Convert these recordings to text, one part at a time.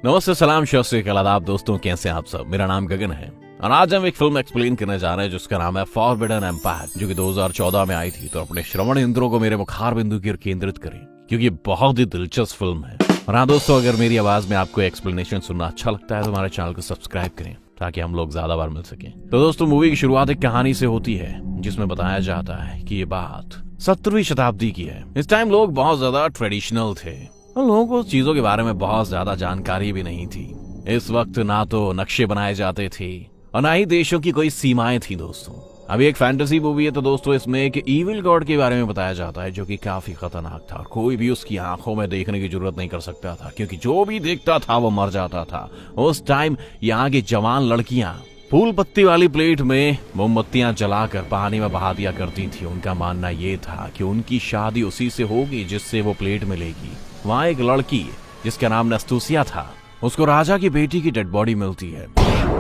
नमस्ते, सलाम, शत श्री अकाल, आदाब दोस्तों, कैसे हैं आप सब। मेरा नाम गगन है और आज हम एक फिल्म एक्सप्लेन करने जा रहे हैं जिसका नाम है फॉरबिडन एम्पायर, जो कि 2014 में आई थी। तो अपने श्रवण इंद्रों को मेरे मुखार बिंदु की ओर केंद्रित करें क्योंकि बहुत ही दिलचस्प फिल्म है। और हाँ दोस्तों, अगर मेरी आवाज में आपको एक्सप्लेनेशन सुनना अच्छा लगता है तो हमारे चैनल को सब्सक्राइब करें ताकि हम लोग ज्यादा बार मिल सकें। तो दोस्तों, मूवी की शुरुआत एक कहानी से होती है जिसमें बताया जाता है कि ये बात 17वीं शताब्दी की है। इस टाइम लोग बहुत ज्यादा ट्रेडिशनल थे और लोगों को चीजों के बारे में बहुत ज्यादा जानकारी भी नहीं थी। इस वक्त ना तो नक्शे बनाए जाते थे और ना ही देशों की कोई सीमाएं थी। दोस्तों, अभी एक फैंटेसी मूवी है तो दोस्तों इसमें एक इविल गॉड के बारे में बताया जाता है जो कि काफी खतरनाक था। कोई भी उसकी आंखों में देखने की जरूरत नहीं कर सकता था क्योंकि जो भी देखता था वो मर जाता था। उस टाइम यहाँ की जवान लड़कियां फूल पत्ती वाली प्लेट में मोमबत्तियां जलाकर पानी में बहा दिया करती थी। उनका मानना ये था कि उनकी शादी उसी से होगी जिससे वो प्लेट मिलेगी। वहाँ एक लड़की जिसका नाम नस्तूसिया था, उसको राजा की बेटी की डेड बॉडी मिलती है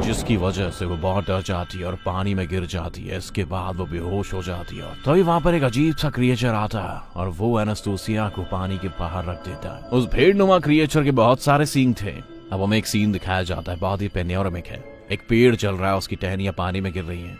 जिसकी वजह से वो बहुत डर जाती है और पानी में गिर जाती है। इसके बाद वो बेहोश हो जाती है। तभी वहाँ पर एक अजीब सा क्रिएचर आता है और वो नस्तूसिया को पानी के बाहर रख देता है। उस भेड़नुमा क्रिएचर के बहुत सारे सींग थे। अब हमें एक सीन दिखाया जाता है, बहुत ही पेनोरामिक है। एक पेड़ चल रहा है, उसकी टहनियां पानी में गिर रही हैं।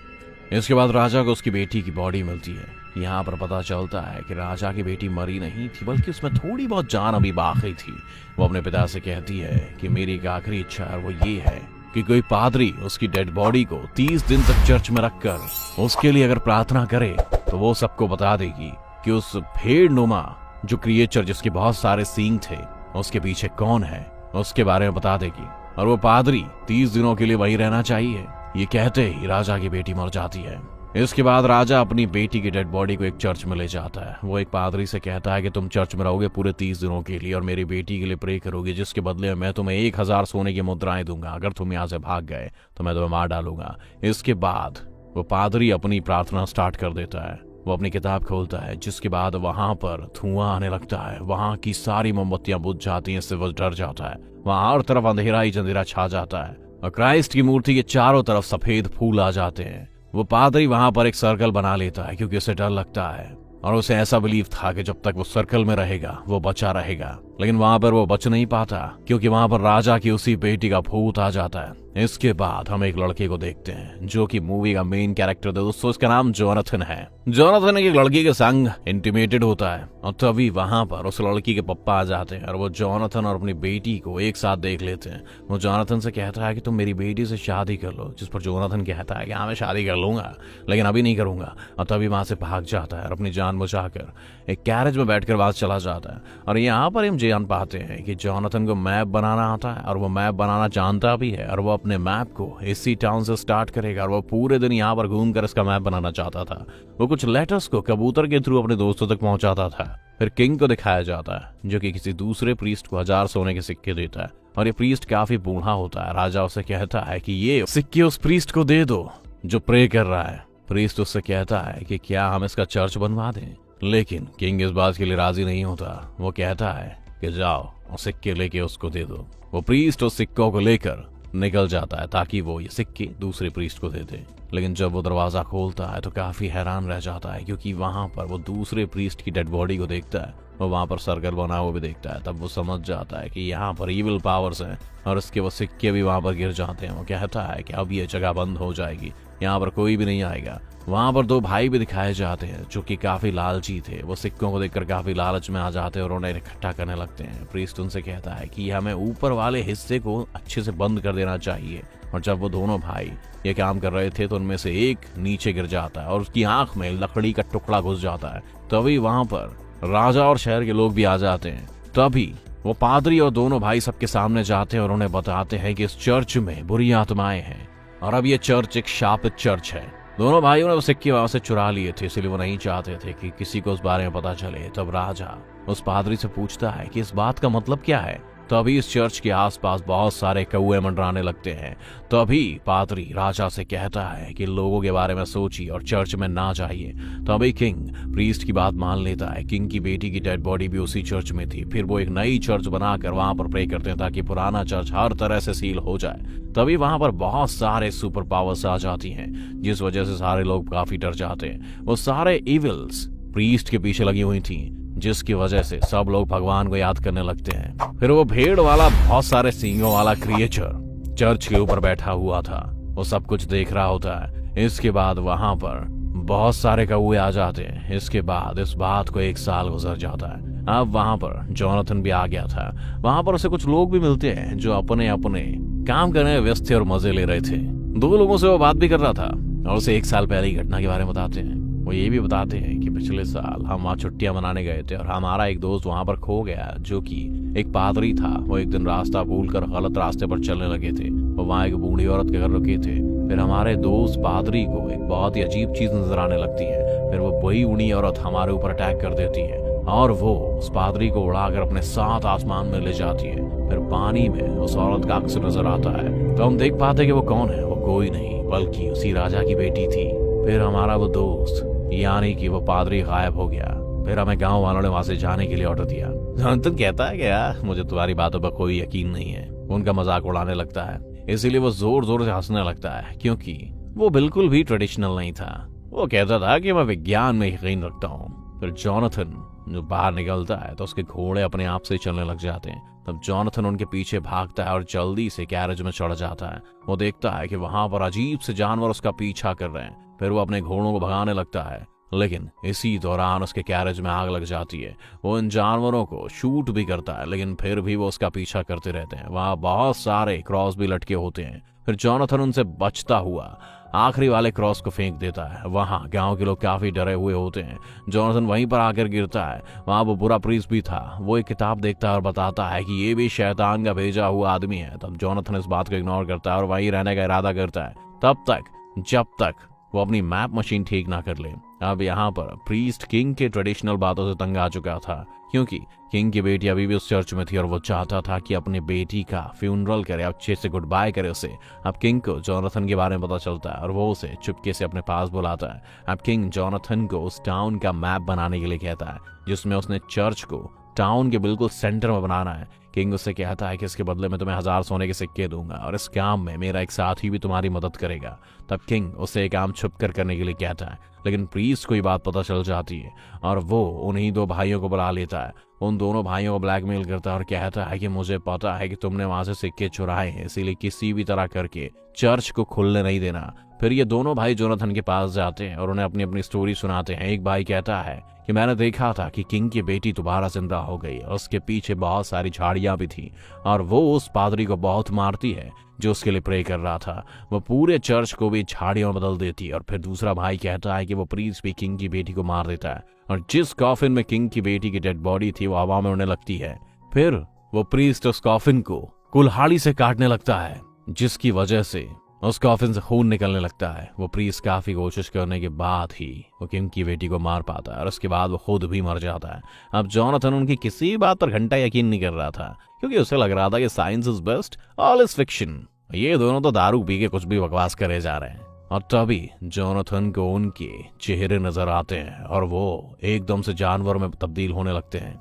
इसके बाद राजा को उसकी बेटी की बॉडी मिलती है। यहाँ पर पता चलता है कि राजा की बेटी मरी नहीं थी बल्कि उसमें थोड़ी बहुत जान अभी बाकी थी। वो अपने पिता से कहती है कि मेरी एक आखिरी इच्छा है, वो ये है कि कोई पादरी उसकी डेड बॉडी को 30 दिन तक चर्च में रखकर उसके लिए अगर प्रार्थना करे तो वो सबको बता देगी कि उस भेड़नुमा जो क्रिएचर जिसके बहुत सारे सींग थे उसके पीछे कौन है, उसके बारे में बता देगी। और वो पादरी 30 दिनों के लिए वही रहना चाहिए। ये कहते ही राजा की बेटी मर जाती है। इसके बाद राजा अपनी बेटी की डेड बॉडी को एक चर्च में ले जाता है। वो एक पादरी से कहता है कि तुम चर्च में रहोगे पूरे 30 दिनों के लिए और मेरी बेटी के लिए प्रे करोगे, जिसके बदले में मैं तुम्हें 1000 सोने की मुद्राएं दूंगा। अगर तुम यहाँ से भाग गए तो मैं तुम्हें मार डालूंगा। इसके बाद वो पादरी अपनी प्रार्थना स्टार्ट कर देता है। वो अपनी किताब खोलता है जिसके बाद वहां पर धुआं आने लगता है। वहां की सारी मोमबत्तियां बुझ जाती हैं। इससे वो डर जाता है। वहां हर तरफ अंधेरा ही अंधेरा छा जाता है और क्राइस्ट की मूर्ति के चारों तरफ सफेद फूल आ जाते हैं। वो पादरी वहां पर एक सर्कल बना लेता है क्योंकि उसे डर लगता है और उसे ऐसा बिलीव था कि जब तक वो सर्कल में रहेगा वो बचा रहेगा। लेकिन वहां पर वो बच नहीं पाता क्योंकि वहां पर राजा की उसी बेटी का भूत आ जाता है। इसके बाद हम एक लड़के को देखते हैं जो कि मूवी का मेन कैरेक्टर दोस्तों, इसका नाम जोनाथन है। जोनाथन एक लड़की के संग इंटीमेटेड होता है और तभी वहां पर उस लड़की के पप्पा आ जाते हैं और वो जोनाथन और अपनी बेटी को एक साथ देख लेते हैं। वो जोनाथन से कहता है कि तुम मेरी बेटी से शादी कर लो, जिस पर जोनाथन कहता है कि हाँ मैं शादी कर लूंगा लेकिन अभी नहीं करूंगा। और तभी वहां से भाग जाता है और अपनी जान बचाकर एक कैरेज में बैठकर वहां चला जाता है। और यहाँ पर हम जान पाते हैं कि जोनाथन को मैप बनाना आता है और वो मैप बनाना जानता भी है और वो अपने मैप को इसी टाउन से स्टार्ट करेगा। और वो पूरे दिन यहाँ पर घूमकर इसका मैप बनाना चाहता था। वो कुछ लेटर्स को कबूतर के थ्रू अपने दोस्तों तक पहुंचाता था। फिर किंग को दिखाया जाता है जो कि किसी दूसरे प्रीस्ट को 1000 सोने के सिक्के देता है और ये प्रीस्ट काफी बूढ़ा होता है। राजा उसे कहता है कि ये सिक्के उस प्रीस्ट को दे दो जो प्रे कर रहा है। प्रीस्ट उससे कहता है कि क्या हम इसका चर्च बनवा दें, लेकिन किंग इस बात के लिए राजी नहीं होता। वो कहता है कि जाओ और सिक्के लेके उसको दे दो। वो प्रीस्ट उस सिक्कों को लेकर निकल जाता है ताकि वो ये सिक्के दूसरे प्रीस्ट को दे दे। लेकिन जब वो दरवाजा खोलता है तो काफी हैरान रह जाता है क्योंकि वहां पर वो दूसरे प्रीस्ट की डेड बॉडी को देखता है। वो वहां पर सर्कल बना हुआ भी देखता है। तब वो समझ जाता है कि यहाँ पर इविल पावर्स हैं और उसके वो सिक्के भी वहां पर गिर जाते हैं। वो कहता है कि अब ये जगह बंद हो जाएगी, यहाँ पर कोई भी नहीं आएगा। वहां पर 2 भाई भी दिखाए जाते हैं जो कि काफी लालची थे। वो सिक्कों को देखकर काफी लालच में आ जाते हैं और उन्हें इकट्ठा करने लगते हैं। प्रीस्ट उनसे कहता है कि हमें ऊपर वाले हिस्से को अच्छे से बंद कर देना चाहिए। और जब वो दोनों भाई ये काम कर रहे थे तो उनमें से एक नीचे गिर जाता है और उसकी आंख में लकड़ी का टुकड़ा घुस जाता है। तभी वहां पर राजा और शहर के लोग भी आ जाते हैं। तभी वो पादरी और दोनों भाई सबके सामने जाते हैं और उन्हें बताते हैं कि इस चर्च में बुरी आत्माएं हैं और अब ये चर्च एक शापित चर्च है। दोनों भाइयों ने वो सिक्के वहां से चुरा लिए थे, इसलिए वो नहीं चाहते थे कि किसी को उस बारे में पता चले। तब राजा उस पादरी से पूछता है कि इस बात का मतलब क्या है। तभी इस चर्च के आसपास बहुत सारे कौए मंडराने लगते हैं। तभी पादरी राजा से कहता है कि लोगों के बारे में सोचिए और चर्च में ना जाइए। तभी किंग प्रीस्ट की बात मान लेता है। किंग की बेटी की डेड बॉडी भी उसी चर्च में थी। फिर वो एक नई चर्च बनाकर वहां पर प्रे करते हैं ताकि पुराना चर्च हर तरह से सील हो जाए। तभी वहां पर बहुत सारे सुपर पावर्स आ जाती हैं जिस वजह से सारे लोग काफी डर जाते हैं। वो सारे इविल्स प्रीस्ट के पीछे लगी हुई थी जिसकी वजह से सब लोग भगवान को याद करने लगते हैं। फिर वो भेड़ वाला बहुत सारे सींगों वाला क्रिएचर चर्च के ऊपर बैठा हुआ था, वो सब कुछ देख रहा होता है। इसके बाद वहां पर बहुत सारे कौए आ जाते हैं। इसके बाद इस बात को 1 साल गुजर जाता है। अब वहां पर जोनाथन भी आ गया था। वहां पर उसे कुछ लोग भी मिलते हैं जो अपने अपने काम करने में व्यस्त थे और मजे ले रहे थे। 2 लोगों से वो बात भी कर रहा था और उसे 1 साल पहले की घटना के बारे में बताते हैं। वो ये भी बताते हैं कि पिछले साल हम वहाँ छुट्टियां मनाने गए थे और हमारा एक दोस्त वहां पर खो गया, जो कि एक पादरी था। वो एक दिन रास्ता भूलकर गलत रास्ते पर चलने लगे थे। वो वहाँ एक बूढ़ी औरत के घर रुके थे। फिर हमारे दोस्त पादरी को एक बहुत ही अजीब चीज नजर आने लगती है। फिर वो वही बूढ़ी औरत हमारे ऊपर अटैक कर देती है और वो उस पादरी को उड़ाकर अपने साथ आसमान में ले जाती है। फिर पानी में उस औरत का अक्स नजर आता है, तो हम देख पाते कि वो कौन है। वो कोई नहीं बल्कि उसी राजा की बेटी थी। फिर हमारा वो दोस्त यानी कि वो पादरी गायब हो गया। फिर हमें गांव वालों ने वहां से जाने के लिए ऑर्डर दिया। जोनाथन कहता है कि यार मुझे तुम्हारी बातों पर कोई यकीन नहीं है। उनका मजाक उड़ाने लगता है, इसीलिए वो जोर जोर से हंसने लगता है क्योंकि वो बिल्कुल भी ट्रेडिशनल नहीं था। वो कहता था कि मैं विज्ञान में यकीन रखता हूँ। फिर जोनाथन जो बाहर निकलता है तो उसके घोड़े अपने आप से चलने लग जाते हैं। तब जोनाथन उनके पीछे भागता है और जल्दी से कैरेज में चढ़ जाता है। वो देखता है कि वहां पर अजीब से जानवर उसका पीछा कर रहे हैं। फिर वो अपने घोड़ों को भगाने लगता है, लेकिन इसी दौरान उसके कैरेज में आग लग जाती है। वो इन जानवरों को शूट भी करता है, लेकिन फिर भी वो उसका पीछा करते रहते हैं। वहां बहुत सारे क्रॉस भी लटके होते हैं। फिर जोनाथन उनसे बचता हुआ आखिरी वाले क्रॉस को फेंक देता है। वहां गांव के लोग काफी डरे हुए होते हैं। जोनाथन वहीं पर आकर गिरता है। वहां वो बुरा प्रीस्ट भी था। वो एक किताब देखता है और बताता है कि ये भी शैतान का भेजा हुआ आदमी है। तब जोनाथन इस बात को इग्नोर करता है और वहीं रहने का इरादा करता है तब तक जब तक वो अपनी मैप मशीन ठीक ना कर ले। अब यहाँ पर प्रीस्ट किंग के ट्रेडिशनल बातों से तंग आ चुका था, क्योंकि किंग की बेटी अभी भी उस चर्च में थी और वो चाहता था कि अपनी बेटी का फ्यूनरल करे, अच्छे से गुड बाय करे उसे। अब किंग को जोनाथन के बारे में पता चलता है और वो उसे चुपके से अपने पास बुलाता है। अब किंग जोनाथन को उस टाउन का मैप बनाने के लिए कहता है, जिसमें उसने चर्च को टाउन के बिल्कुल सेंटर में बनाना है। किंग उससे कहता है कि इसके बदले में तुम्हें 1000 सोने के सिक्के दूंगा और इस काम में मेरा एक साथी भी तुम्हारी मदद करेगा। तब किंग उसे एक काम छुप कर करने के लिए कहता है, लेकिन प्रीस्ट को ये बात पता चल जाती है और वो उन्हीं 2 भाइयों को बुला लेता है। उन दोनों भाइयों को ब्लैकमेल करता है और कहता है कि मुझे पता है कि तुमने वहां से सिक्के चुराए हैं, इसीलिए किसी भी तरह करके चर्च को खुलने नहीं देना। फिर ये दोनों भाई जोनाथन के पास जाते हैं और उन्हें अपनी अपनी स्टोरी सुनाते हैं। एक भाई कहता है कि मैंने देखा था कि किंग की बेटी दोबारा जिंदा हो गई और उसके पीछे बहुत सारी झाड़ियां भी थी और वो उस पादरी को बहुत मारती है जो उसके लिए प्रे कर रहा था। वो पूरे चर्च को भी झाड़ियों में बदल देती है। और फिर दूसरा भाई कहता है कि वो प्रीस्ट भी किंग की बेटी को मार देता है और जिस कॉफिन में किंग की बेटी की डेड बॉडी थी वो हवा में उड़ने लगती है। फिर वो प्रीस्ट उस कॉफिन को कुल्हाड़ी से काटने लगता है, जिसकी वजह से उस कॉफिन से खून निकलने लगता है। वो प्रीस्ट काफी कोशिश करने के बाद ही वो किंग की बेटी को मार पाता है और उसके बाद वो खुद भी मर जाता है। अब जोनाथन उनकी किसी बात पर घंटा यकीन नहीं कर रहा था, क्योंकि उसे लग रहा था कि science is best, all is fiction. ये दोनों तो दारू पी के कुछ भी बकवास करे जा रहे हैं। और तभी जोनाथन को उनके चेहरे नजर आते हैं और वो एकदम से जानवर में तब्दील होने लगते हैं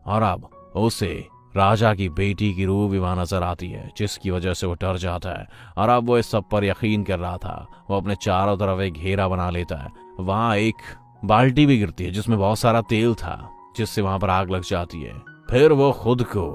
और अब उसे राजा की बेटी की रूह भी वहां नजर आती है, जिसकी वजह से वो डर जाता है। और अब वो इस सब पर यकीन कर रहा था। वो अपने चारों तरफ एक घेरा बना लेता है। वहां एक बाल्टी भी गिरती है जिसमें बहुत सारा तेल था, जिससे वहां पर आग लग जाती है। फिर वो खुद को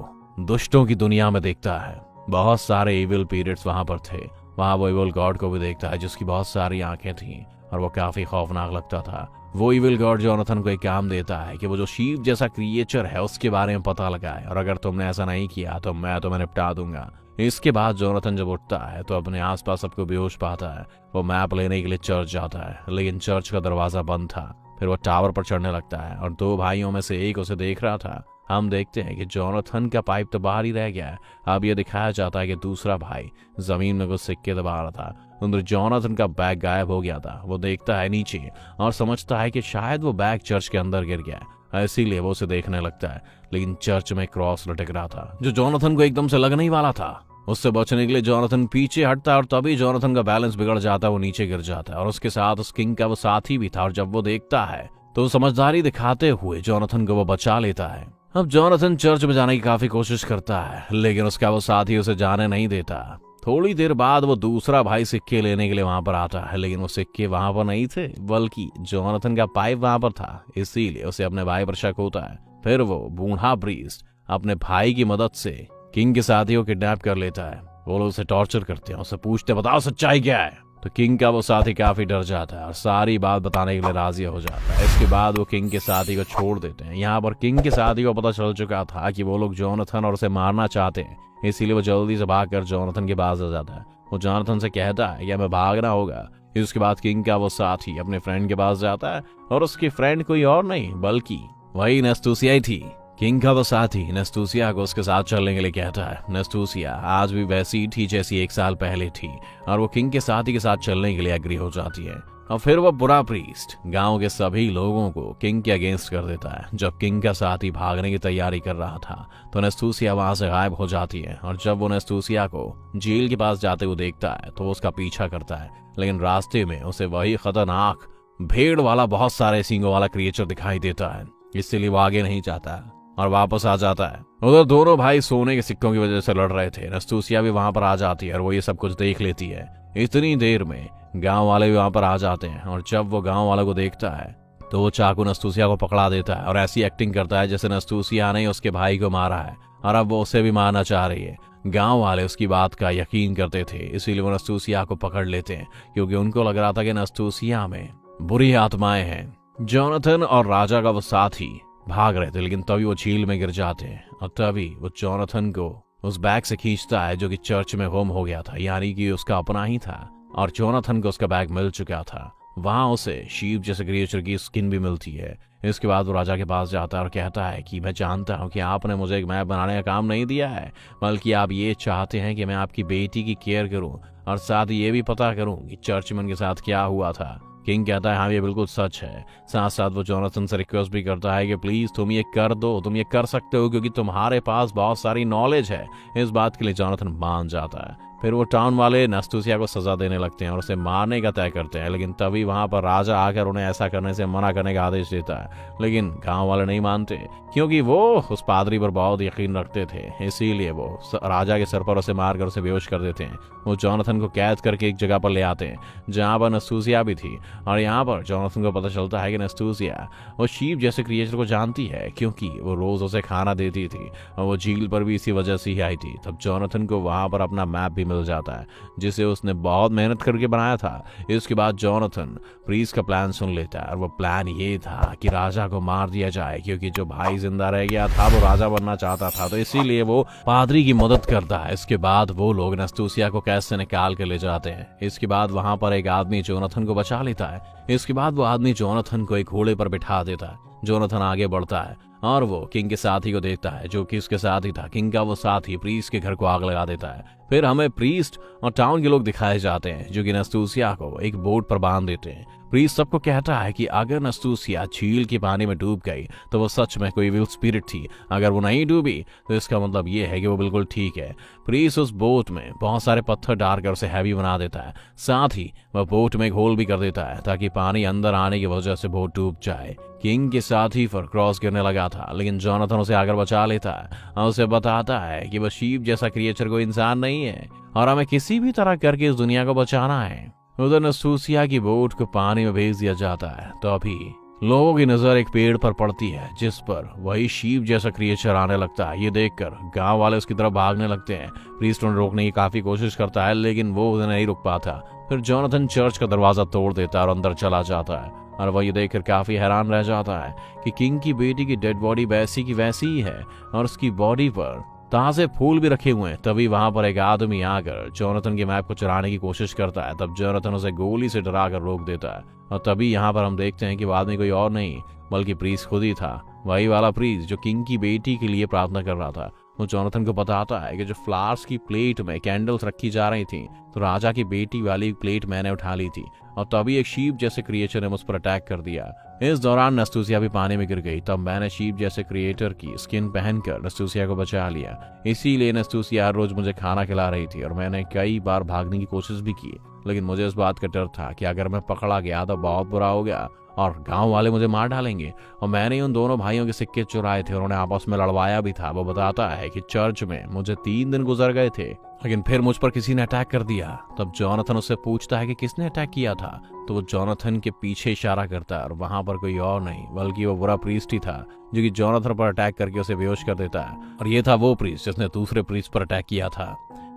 दुष्टों की दुनिया में देखता है। बहुत सारे इविल पीरियड्स वहां पर थे। वहां वो इविल गॉड को भी देखता है जिसकी बहुत सारी आंखें थीं और वो काफी खौफनाक लगता था। वो इविल गॉड जोनाथन को एक काम देता है कि वो जो शीप जैसा क्रिएचर है उसके बारे में पता लगाए, और अगर तुमने ऐसा नहीं किया तो मैं तुम्हें निपटा दूंगा। इसके बाद जोनाथन जब उठता है तो अपने आसपास सबको बेहोश पाता है। वो मैप लेने के लिए चर्च जाता है, लेकिन चर्च का दरवाजा बंद था। फिर वो टावर पर चढ़ने लगता है और 2 भाइयों में से एक उसे देख रहा था। हम देखते हैं कि जोनाथन का पाइप तो बाहर ही रह गया है। अब यह दिखाया जाता है कि दूसरा भाई जमीन में कुछ सिक्के दबा रहा था। उधर जोनाथन का बैग गायब हो गया था। वो देखता है नीचे और समझता है कि शायद वो बैग चर्च के अंदर गिर गया है, इसीलिए वो उसे देखने लगता है। लेकिन चर्च में क्रॉस लटक रहा था जो जोनाथन को एकदम से लगने ही वाला था। उससे बचने के लिए जोनाथन पीछे हटता है और तभी जोनाथन का बैलेंस बिगड़ जाता है, वो नीचे गिर जाता है और उसके साथ उस किंग का वो साथी भी था। और जब वो देखता है तो समझदारी दिखाते हुए जोनाथन को वो बचा लेता है। अब जोनाथन चर्च में जाने की काफी कोशिश करता है, लेकिन उसका वो साथी उसे जाने नहीं देता। थोड़ी देर बाद वो दूसरा भाई सिक्के लेने के लिए वहां पर आता है, लेकिन वो सिक्के वहां पर नहीं थे, बल्कि जोनाथन का पाइप वहां पर था। इसीलिए उसे अपने भाई पर शक होता है। फिर वो बूढ़ा प्रीस्ट अपने भाई की मदद से किंग के साथी को किडनैप कर लेता है। वो लोग उसे टॉर्चर करते हैं, उससे पूछते बताओ सच्चाई क्या है। तो किंग का वो साथी काफी डर जाता है और सारी बात बताने के लिए राजी हो जाता है। इसके बाद वो किंग के साथी को छोड़ देते हैं। यहाँ पर किंग के साथी को पता चल चुका था कि वो लोग जोनाथन और उसे मारना चाहते हैं, इसीलिए वो जल्दी से भागकर जोनाथन के पास आ जाता है। वो जोनाथन से कहता है कि हमें भागना होगा। इसके बाद किंग का वो साथी अपने फ्रेंड के पास जाता है और उसकी फ्रेंड कोई और नहीं बल्कि वही नस्तूसिया ही थी। किंग का वो साथी नस्तूसिया को उसके साथ चलने के लिए कहता है। नस्तूसिया आज भी वैसी ही थी जैसी 1 साल पहले थी और वो किंग के साथी के साथ चलने के लिए एग्री हो जाती है। और फिर वो बुरा प्रीस्ट गांव के सभी लोगों को किंग के अगेंस्ट कर देता है। जब किंग का साथी भागने की तैयारी कर रहा था तो नस्तूसिया वहां से गायब हो जाती है और जब वो नस्तूसिया को जेल के पास जाते हुए देखता है तो वो उसका पीछा करता है, लेकिन रास्ते में उसे वही खतरनाक भेड़ वाला बहुत सारे सींगों वाला क्रिएचर दिखाई देता है, इसलिए वो आगे नहीं जाता और वापस आ जाता है। उधर दोनों भाई सोने के सिक्कों की वजह से लड़ रहे थे। नस्तूसिया भी वहां पर आ जाती है और वो ये सब कुछ देख लेती है। इतनी देर में गांव वाले भी वहां पर आ जाते हैं और जब वो गांव वालों को देखता है तो वो चाकू नस्तूसिया को पकड़ा देता है और ऐसी एक्टिंग करता है जैसे नस्तूसिया ने उसके भाई को मारा है और अब वो उसे भी मारना चाह रही है। गांव वाले उसकी बात का यकीन करते थे, इसीलिए वो नस्तूसिया को पकड़ लेते हैं क्योंकि उनको लग रहा था कि नस्तूसिया में बुरी आत्माएं हैं। जोनाथन और राजा का वो साथी भाग रहे थे, लेकिन तभी वो झील में गिर जाते हैं और तभी वो जोनाथन को उस बैग से खींचता है जो कि चर्च में गुम हो गया था, यानी कि उसका अपना ही था और जोनाथन को उसका बैग मिल चुका था। वहां उसे शीप जैसे क्रिएचर की स्किन भी मिलती है। इसके बाद वो राजा के पास जाता है और कहता है कि मैं जानता हूं कि आपने मुझे एक मैप बनाने का काम नहीं दिया है, बल्कि आप ये चाहते हैं कि मैं आपकी बेटी की केयर करूं और साथ ये भी पता करूं कि चर्च में उनके साथ क्या हुआ था। किंग कहता है हाँ ये बिल्कुल सच है। साथ साथ वो जोनाथन से रिक्वेस्ट भी करता है कि प्लीज तुम ये कर दो, तुम ये कर सकते हो क्योंकि तुम्हारे पास बहुत सारी नॉलेज है। इस बात के लिए जोनाथन मान जाता है। फिर वो टाउन वाले नस्तूसिया को सजा देने लगते हैं और उसे मारने का तय करते हैं, लेकिन तभी वहां पर राजा आकर उन्हें ऐसा करने से मना करने का आदेश देता है। लेकिन गांव वाले नहीं मानते क्योंकि वो उस पादरी पर बहुत यकीन रखते थे, इसीलिए वो राजा के सर पर उसे मारकर उसे बेहोश कर देते हैं। वो जोनाथन को कैद करके एक जगह पर ले आते हैं जहां पर नस्तूसिया भी थी और यहाँ पर जोनाथन को पता चलता है कि नस्तूसिया वो शीप जैसे क्रिएचर को जानती है क्योंकि वो रोज उसे खाना देती थी और वो झील पर भी इसी वजह से ही आई थी। तब जोनाथन को वहां पर अपना मैप भी मिल जाता है जिसे उसने बहुत मेहनत करके बनाया था। इसके बाद जोनाथन प्रीस्ट का प्लान सुन लेता है और वो प्लान ये था कि राजा को मार दिया जाए क्योंकि जो भाई जिंदा रह गया था वो राजा बनना चाहता था, तो इसीलिए वो पादरी की मदद करता है। इसके बाद वो लोग नस्तूसिया को कैद से निकाल के ले जाते हैं। इसके बाद वहां पर एक आदमी जोनाथन को बचा लेता है। इसके बाद वो आदमी जोनाथन को एक घोड़े पर बिठा देता है। जोनाथन आगे बढ़ता है और वो किंग के साथी को देखता है जो कि उसके साथ ही था। किंग का वो साथी प्रीस्ट के घर को आग लगा देता है। फिर हमें प्रीस्ट और टाउन के लोग दिखाए जाते हैं जो कि नस्तूसिया को एक बोट पर बांध देते हैं। प्रीस्ट सबको कहता है कि अगर नस्तूसिया झील के पानी में डूब गई तो वो सच में कोई विल स्पिरिट थी, अगर वो नहीं डूबी तो इसका मतलब ये है कि वो बिल्कुल ठीक है। प्रीस्ट उस बोट में बहुत सारे पत्थर डालकर उसे हैवी बना देता है, साथ ही वह बोट में एक होल भी कर देता है ताकि पानी अंदर आने की वजह से बोट डूब जाए। किंग के साथी पर क्रॉस गिरने लगा था, लेकिन जोनाथन उसे आकर बचा लेता है और उसे बताता है कि वह शीप जैसा क्रिएचर कोई इंसान नहीं है और हमें किसी भी तरह करके इस दुनिया को बचाना है। उधर नस्तूसिया की बोट को पानी में भेज दिया जाता है तो अभी लोगों की नजर एक पेड़ पर पड़ती है जिस पर वही शीप जैसा क्रिएचर आने लगता है। ये देखकर गांव वाले उसकी तरफ भागने लगते हैं। प्रीस्ट उन्हें रोकने की काफी कोशिश करता है लेकिन वो उन्हें नहीं रुक पाता। फिर जोनाथन चर्च का दरवाजा तोड़ देता है और अंदर चला जाता है और वह ये देखकर काफी हैरान रह जाता है कि किंग की बेटी की डेड बॉडी वैसी की वैसी ही है और उसकी बॉडी पर ताजे फूल भी रखे हुए हैं। तभी वहां पर एक आदमी आकर जोनाथन के मैप को चुराने की कोशिश करता है। तब जोनाथन उसे गोली से डराकर रोक देता है और तभी यहाँ पर हम देखते हैं कि वो आदमी कोई और नहीं बल्कि प्रीस्ट खुद ही था, वही वाला प्रीस्ट जो किंग की बेटी के लिए प्रार्थना कर रहा था। वो जोनाथन को बताता है कि जो फ्लावर्स की प्लेट में कैंडल्स रखी जा रही थी तो राजा की बेटी वाली प्लेट मैंने उठा ली थी और तभी एक शीप जैसे क्रिएचर ने मुझ पर अटैक कर दिया। इस दौरान नस्तूसिया भी पानी में गिर गई। तब मैंने शीप जैसे क्रिएटर की स्किन पहनकर नस्तूसिया को बचा लिया। इसीलिए नस्तूसिया हर रोज मुझे खाना खिला रही थी और मैंने कई बार भागने की कोशिश भी की, लेकिन मुझे इस बात का डर था कि अगर मैं पकड़ा गया तो बहुत बुरा हो गया और गांव वाले मुझे मार डालेंगे। और मैंने उन दोनों भाइयों के सिक्के चुराए थे, उन्होंने आपस में लड़वाया भी था। वो बताता है कि चर्च में मुझे 3 दिन गुजर गए थे लेकिन फिर मुझ पर किसी ने अटैक कर दिया। तब जॉनथन उससे पूछता है कि किसने अटैक किया था, तो वो जॉनथन के पीछे इशारा करता है और वहां पर कोई और नहीं बल्कि वो बुरा प्रीस्ट ही था जो कि जॉनथन पर अटैक करके उसे बेहोश कर देता है। और ये था वो प्रीस्ट जिसने दूसरे प्रीस्ट पर अटैक किया था।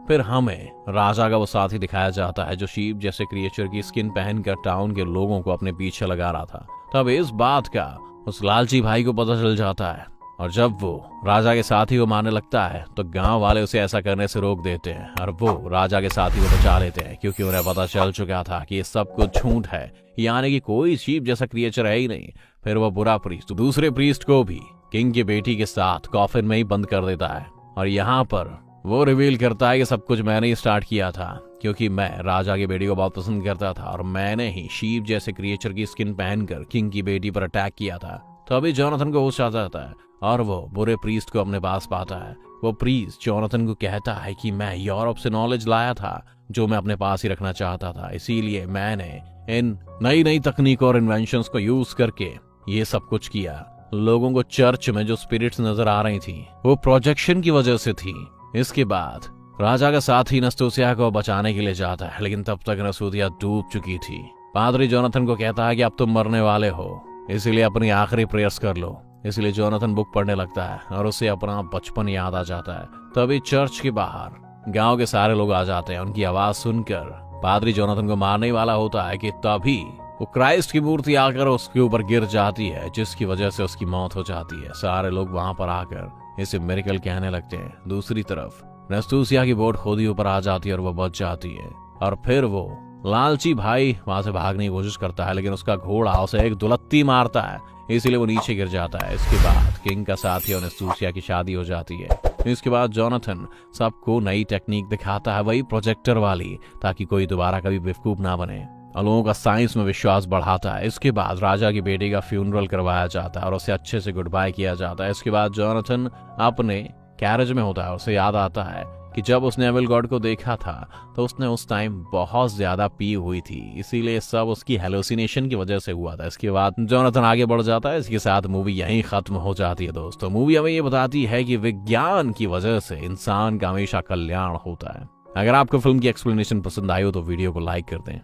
फिर हमें राजा का वो साथी दिखाया जाता है जो शीप जैसे क्रिएचर की स्किन पहनकर टाउन के लोगों को अपने पीछे लगा रहा था। तब इस बात का उस लालची भाई को पता चल जाता है और जब वो राजा के साथी को मारने लगता है तो गांव वाले उसे ऐसा करने से रोक देते हैं और वो राजा के साथी को बचा लेते हैं, क्योंकि उन्हें पता चल चुका था कि ये सब कुछ झूठ है, यानी कि कोई शीप जैसा क्रिएचर है ही नहीं। फिर वो बुरा प्रीस्ट दूसरे प्रीस्ट को भी किंग की बेटी के साथ कॉफिन में ही बंद कर देता है और यहाँ पर वो रिवील करता है कि सब कुछ मैंने ही स्टार्ट किया था, क्योंकि मैं राजा की बेटी को बहुत पसंद करता था और मैंने ही शीप जैसे क्रिएचर की स्किन पहनकर किंग की बेटी पर अटैक किया था। तो अभी जॉनथन को होश आ जाता है और वो बुरे प्रीस्ट को अपने पास पाता है। वो प्रीस्ट जॉनथन को कहता है कि मैं यूरोप से नॉलेज लाया था जो मैं अपने पास ही रखना चाहता था, इसीलिए मैंने इन नई नई तकनीकों और इन्वेंशंस को यूज करके ये सब कुछ किया। लोगों को चर्च में जो स्पिरिट्स नजर आ रही थी वो प्रोजेक्शन की वजह से थी। इसके बाद राजा का साथी नस्तूसिया को बचाने के लिए जाता है, लेकिन तब तक नस्तूसिया डूब चुकी थी। पादरी जॉनथन को कहता है कि अब तुम मरने वाले हो, इसीलिए अपनी आखिरी प्रेयर्स कर लो। इसलिए जॉनथन बुक पढ़ने लगता है और उसे अपना बचपन याद आ जाता है। तभी चर्च के बाहर गांव के सारे लोग आ जाते हैं। उनकी आवाज सुनकर पादरी जॉनथन को मारने वाला होता है कि तभी वो क्राइस्ट की मूर्ति आकर उसके ऊपर गिर जाती है, जिसकी वजह से उसकी मौत हो जाती है। सारे लोग वहां पर आकर इसे मिरेकल कहने लगते हैं। दूसरी तरफ नस्तूसिया की बोट खुद ही ऊपर आ जाती है और वो बच जाती है। और फिर वो लालची भाई वहां से भागने की कोशिश करता है, लेकिन उसका घोड़ा उसे एक दुलत्ती मारता है, इसीलिए वो नीचे गिर जाता है। इसके बाद किंग का साथी और नस्तूसिया की शादी हो जाती है। इसके बाद जॉनथन सबको नई टेक्निक दिखाता है, वही प्रोजेक्टर वाली, ताकि कोई दोबारा कभी बेवकूफ ना बने और लोगों का साइंस में विश्वास बढ़ाता है। इसके बाद राजा की बेटी का फ्यूनरल करवाया जाता है और उसे अच्छे से गुड बाय किया जाता है। इसके बाद जॉनथन अपने कैरेज में होता है। उसे याद आता है कि जब उसने एविल गॉड को देखा था तो उसने उस टाइम बहुत ज्यादा पी हुई थी, इसीलिए सब उसकी हेलोसिनेशन की वजह से हुआ था। इसके बाद जॉनथन आगे बढ़ जाता है। इसके साथ मूवी यहीं खत्म हो जाती है। दोस्तों, मूवी हमें ये बताती है कि विज्ञान की वजह से इंसान का हमेशा कल्याण होता है। अगर आपको फिल्म की एक्सप्लेनेशन पसंद आई हो तो वीडियो को लाइक कर दें।